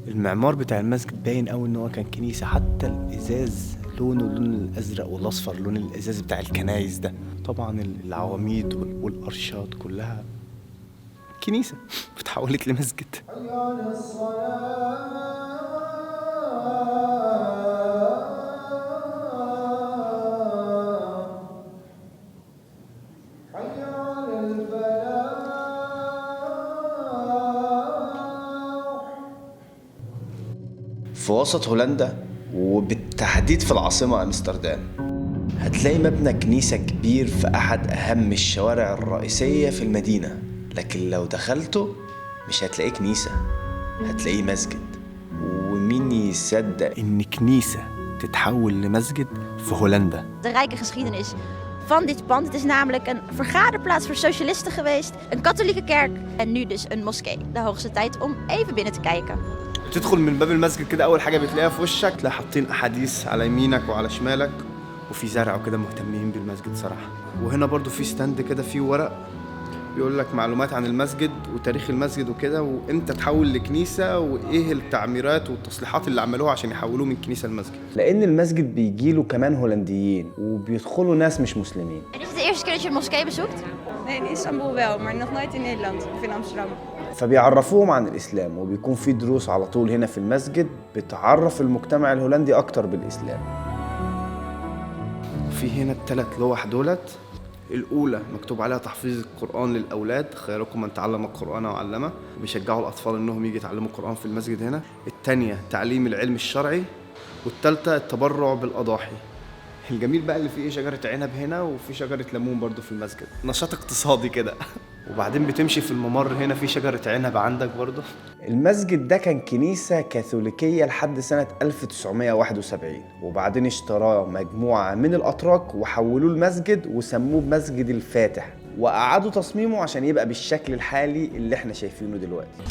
المعمار بتاع المسجد باين قوي ان هو كان كنيسة، حتى الازاز لونه لون الازرق والاصفر، لون الازاز بتاع الكنايس ده. طبعا العواميد والارشات كلها كنيسة اتحولت لمسجد. في وسط هولندا وبالتحديد في العاصمة أمستردام هتلاقي مبنى كنيسة كبير في أحد أهم الشوارع الرئيسية في المدينة، لكن لو دخلته مش هتلاقيه كنيسة، هتلاقيه مسجد. ومين يصدق ان كنيسة تتحول لمسجد في هولندا؟ De rijke geschiedenis van dit pand. Het is namelijk een vergaderplaats voor socialisten geweest, een katholieke kerk en nu dus een moskee. De hoogste tijd om even binnen te kijken. تدخل من باب المسجد كده، اول حاجه بتلاقيها في وشك تلاقي حاطين احاديث على يمينك وعلى شمالك، وفي زرع وكده، مهتمين بالمسجد صراحه. وهنا برضو في ستاند كده فيه ورق بيقول لك معلومات عن المسجد وتاريخ المسجد وكده، وامتى تحول لكنيسه، وايه التعميرات والتصليحات اللي عملوها عشان يحولوه من كنيسه لمسجد. لأن المسجد بيجيله كمان هولنديين وبيدخلوا ناس مش مسلمين. En is het de eerste keer dat je een moskee bezoekt? Nee, in Istanbul wel, maar nog nooit in Nederland of in Amsterdam. فبيعرفوهم عن الإسلام، وبيكون في دروس على طول هنا في المسجد بتعرف المجتمع الهولندي أكتر بالإسلام. في هنا الثلاث لوح دولت، الأولى مكتوب عليها تحفيظ القرآن للأولاد، خيركم من تعلم القرآن وعلمه، بيشجعوا الأطفال إنهم يجي يتعلموا القرآن في المسجد هنا. الثانية تعليم العلم الشرعي، والثالثة التبرع بالأضاحي. الجميل بقى اللي فيه شجرة عنب هنا، وفي شجرة ليمون برضو في المسجد، نشاط اقتصادي كده. وبعدين بتمشي في الممر هنا في شجرة عنب عندك برضو. المسجد ده كان كنيسة كاثوليكية لحد سنة 1971، وبعدين اشتراه مجموعة من الأتراك وحولوه المسجد وسموه مسجد الفاتح، وأعادوا تصميمه عشان يبقى بالشكل الحالي اللي احنا شايفينه دلوقتي.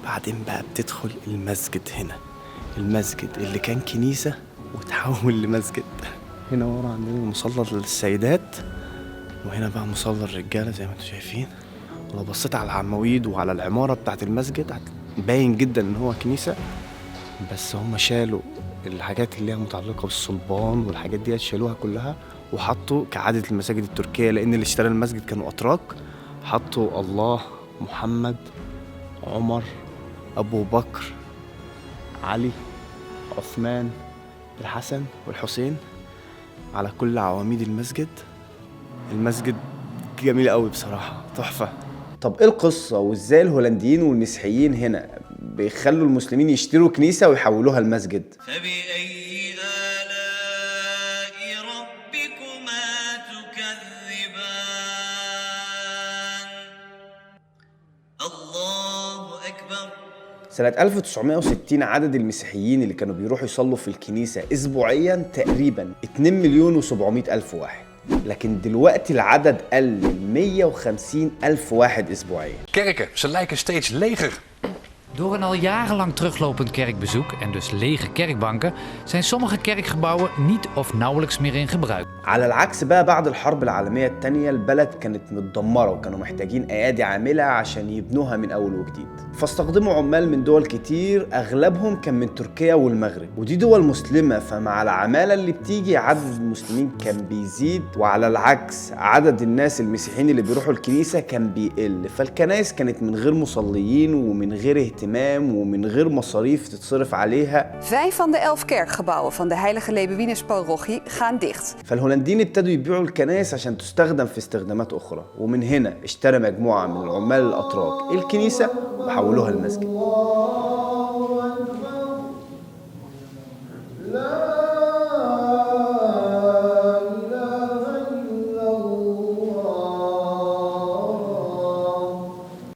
بعدين بقى بتدخل المسجد هنا، المسجد اللي كان كنيسة وتحول لمسجد. هنا ورا عندنا مصلى للسيدات، وهنا بقى مصلى الرجالة زي ما انتم شايفين. ولو بصيت على العواميد وعلى العمارة بتاعت المسجد باين جدا ان هو كنيسة، بس هم شالوا الحاجات اللي هي متعلقة بالصلبان والحاجات دي، شالوها كلها وحطوا كعادة المساجد التركية، لان اللي اشترى المسجد كانوا اتراك. حطوا الله، محمد، عمر، ابو بكر، علي، عثمان، الحسن والحسين على كل عواميد المسجد. المسجد جميل قوي بصراحة، تحفة. طب ايه القصة وازاي الهولنديين والمسيحيين هنا بيخلوا المسلمين يشتروا كنيسة ويحولوها المسجد؟ فبأي آلاء ربكما تكذبان؟ الله أكبر. سنة 1960 عدد المسيحيين اللي كانوا بيروحوا يصلوا في الكنيسة أسبوعياً تقريباً 2,700,000 واحد، لكن دلوقتي العدد قل ل 150,000 واحد أسبوعياً. Kerken, ze lijken steeds leger. Door een al jarenlang teruglopend kerkbezoek en dus lege kerkbanken zijn sommige kerkgebouwen niet of nauwelijks meer in gebruik. على العكس بقى بعد الحرب العالمية التانية البلد كانت متدمرة وكانوا محتاجين أيادي عاملة عشان يبنوها من أول وجديد، فاستخدموا عمال من دول كتير أغلبهم كان من تركيا والمغرب، ودي دول مسلمة، فمع العمالة اللي بتيجي عدد المسلمين كان بيزيد، وعلى العكس عدد الناس المسيحيين اللي بيروحوا الكنيسة كان بيقل، فالكنائس كانت من غير مصليين ومن غير اهتمام ومن غير مصاريف تتصرف عليها. 5 van de 11 kerkgebouwen van de Heilige Lebuinusparochie gaan dicht. فالهولنديين ابتدوا يبيعوا الكنائس عشان تستخدم في استخدامات أخرى، ومن هنا اشترى مجموعة من العمال الأتراك الكنيسة وحولوها المسجد.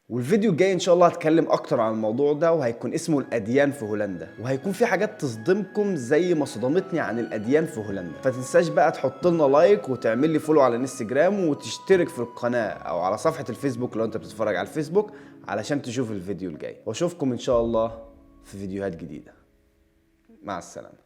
والفيديو الجاي ان شاء الله هتكلم اكتر عن الموضوع ده، وهيكون اسمه الاديان في هولندا، وهيكون في حاجات تصدمكم زي ما صدمتني عن الاديان في هولندا. فتنساش بقى تحط لنا لايك وتعمل لي فولو على الانستجرام وتشترك في القناة او على صفحة الفيسبوك لو انت بتتفرج على الفيسبوك علشان تشوف الفيديو الجاي، واشوفكم ان شاء الله في فيديوهات جديدة. مع السلامة.